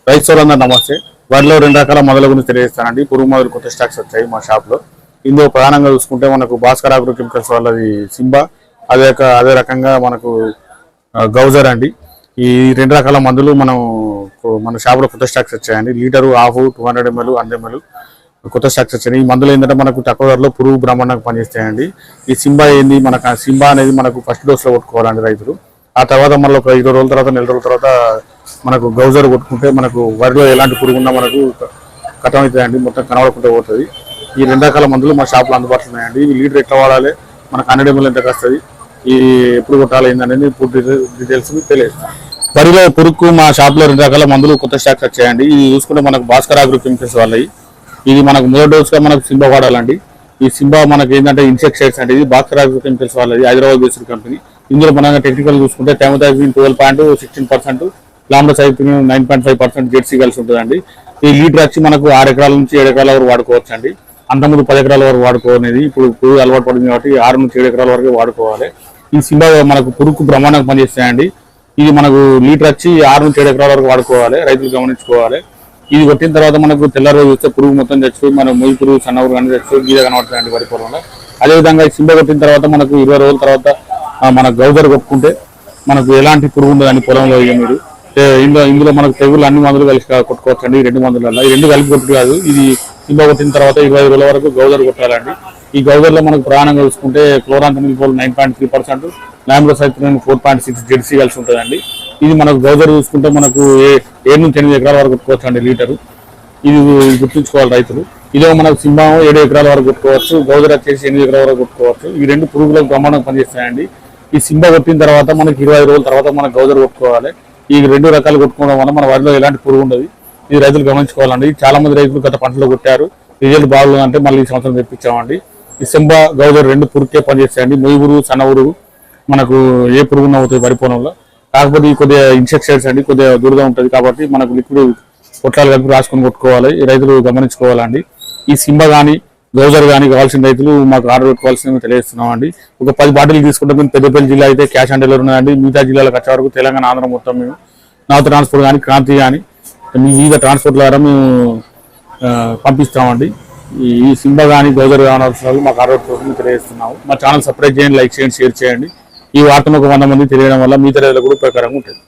రైతు సోదరులందరూ నమస్తే. వాటిలో 2 రకాల మందుల గురించి తెలియజేస్తానండి. పురుగు మందులు కొత్త స్టాక్స్ వచ్చాయి మా షాప్లో. ఇందులో ప్రధానంగా చూసుకుంటే మనకు భాస్కర్ అగ్రో కెమికల్స్ వాళ్ళది సింబా, అదే రకంగా మనకు గౌజర్ అండి. ఈ 2 రకాల మందులు మన షాప్లో కొత్త స్టాక్స్ వచ్చాయండి. లీటరు హాఫ్ 200 ml 100 ml కొత్త స్టాక్స్ వచ్చాయి. ఈ మందులు ఏంటంటే మనకు తక్కువ ధరలో పురుగు బ్రహ్మాండంగా పనిచేస్తాయండి. ఈ సింబా ఏంది, మనకు సింబా అనేది మనకు ఫస్ట్ డోస్లో కొట్టుకోవాలండి రైతులు. ఆ తర్వాత మళ్ళీ ఒక 20 రోజుల తర్వాత, నెల రోజుల తర్వాత మనకు గౌజర్ కొట్టుకుంటే మనకు వరిలో ఎలాంటి పురుగు ఉన్నా మనకు కథం అవుతుందండి, మొత్తం కనబడకుంటే పోతుంది. ఈ 2 రకాల మందులు మా షాప్లో అందుబాటులో ఉన్నాయండి. ఈ లీటర్ ఎట్లా వాడాలి, మనకు 100 ml ఎంత వస్తుంది, ఈ ఎప్పుడు కొట్టాలి ఏందనేది పూర్తి డీటెయిల్స్ తెలియజేస్తాం. వరిలో పురుగు మా షాప్లో 2 రకాల మందులు కొత్త స్టాక్స్ వచ్చాయండి. ఇది చూసుకుంటే మనకు భాస్కర్ అగ్రో కెమికల్స్ వాళ్ళవి. ఇది మనకు మొదటి డోస్గా మనకు సింబా వాడాలండి. ఈ సింబా మనకి ఏంటంటే ఇన్సెక్టిసైడ్స్ అంటే ఇది భాస్కర్ అగ్రో కెమికల్స్ వాళ్ళది, హైదరాబాద్ బేస్డ్ కంపెనీ. ఇందులో మనం టెక్నికల్ చూసుకుంటే థైమోథాక్సిన్ 12.16%, లాంబ్రోసైక్లిన్ 9.5% జెడ్సీ కలిసి ఉంటుందండి. ఈ లీటర్ వచ్చి మనకు 6 ఎకరాల నుంచి 7 ఎకరాల వరకు వాడుకోవచ్చు అండి. అంతకుముందు 10 ఎకరాల వరకు వాడుకోనేది, ఇప్పుడు అలవాటు పడింది కాబట్టి 6 నుంచి 7 ఎకరాల వరకు వాడుకోవాలి. ఈ సింబా మనకు పురుగు బ్రహ్మాండంగా పనిచేస్తాయండి. ఇది మనకు లీటర్ వచ్చి 6 నుంచి 7 ఎకరాల వరకు వాడుకోవాలి, రైతులు గమనించుకోవాలి. ఇది కొట్టిన తర్వాత మనకు తెల్లారి చూస్తే పురుగు మొత్తం చచ్చిపోయి మనకు మొయ్యి పురుగు, సన్న పురుగు అనేది చచ్చిపోయి గీద కనబడుతుందండి వరి పొలంలో. అదేవిధంగా ఈ సింబా కొట్టిన తర్వాత మనకు 20 రోజుల తర్వాత మన గౌజర్ కొట్టుకుంటే మనకు ఎలాంటి పురుగు ఉండదని పొలంలో. మీరు ఇందులో మనకు తెగులు అన్ని మందులు కలిసి కొట్టుకోవచ్చు అండి. ఈ 2 మందులలో ఈ 2 కలిపి కొట్టు కాదు. ఇది సింబా కొట్టిన తర్వాత 20 రోజుల వరకు గౌజర్ కొట్టాలండి. ఈ గౌజర్లో మనకు ప్రధానంగా చూసుకుంటే క్లోరాంథనిల్ 9.3%, లాంబ్రోసైక్లిన్ 4.6 జెడ్సీ కలిసి ఉంటుందండి. ఇది మనకు గౌజర్ చూసుకుంటే మనకు 7 నుంచి 8 ఎకరాల వరకు కొట్టుకోవచ్చు అండి లీటరు. ఇది గుర్తుంచుకోవాలి రైతులు. ఇదే మనకు సింబా 7 ఎకరాల వరకు కొట్టుకోవచ్చు, గౌజర్ వచ్చేసి 8 ఎకరాల వరకు కొట్టుకోవచ్చు. ఈ 2 పురుగులకు బ్రహ్మాండంగా పనిచేస్తాయండి. ఈ సింబా కొట్టిన తర్వాత మనకి 20 రోజుల తర్వాత మనకు గౌజర్ కొట్టుకోవాలి. ఈ 2 రకాలు కొట్టుకోవడం వల్ల మన వరిలో ఎలాంటి పురుగు ఉండదు. ఇది రైతులు గమనించుకోవాలండి. చాలా మంది రైతులు గత పంటలో కొట్టారు, రిజల్ట్ బాగుందంటే మళ్ళీ ఈ సంవత్సరం తెప్పించామండి. ఈ సింబా గౌజర్ 2 పురుగుకే పనిచేస్తాయండి. మొయ్యి పురుగు, సన్న పురుగు మనకు ఏ పురుగు అవుతుంది వరి పొలంలో. కాకపోతే ఈ కొద్దిగా ఇన్సెక్టిసైడ్స్ అండి, కొద్దిగా దురద ఉంటుంది కాబట్టి మనకు లిక్విడ్ పొట్లాలు కలిపి రాసుకొని కొట్టుకోవాలి, రైతులు గమనించుకోవాలండి. ఈ సింబా కానీ గౌజర్ కానీ కావాల్సిన రైతులు మాకు ఆర్డర్ పెట్టుకోవాల్సింది తెలియజేస్తున్నాం అండి. ఒక 10 బాటిల్ తీసుకుంటే మేము పెద్దపల్లి జిల్లా అయితే క్యాష్ ఆన్ డెలివరీ ఉన్నాయండి. మిగతా జిల్లాలకు వచ్చే వరకు తెలంగాణ, ఆంధ్ర మొత్తం మేము నార్త్ ట్రాన్స్పోర్ట్ కానీ, క్రాంతి కానీ వివిధ ట్రాన్స్పోర్ట్ ద్వారా మేము పంపిస్తామండి. ఈ సింబా కానీ గౌజర్ కావాల్సిన మాకు ఆర్డర్ పెట్టుకోవాలని తెలియజేస్తున్నాము. మా ఛానల్ సబ్స్క్రైబ్ చేయండి, లైక్ చేయండి, షేర్ చేయండి. ఈ వార్తను ఒక 100 మంది తెలియడం వల్ల మిగతా రైతులకు కూడా ఉపయోగకరంగా ఉంటుంది.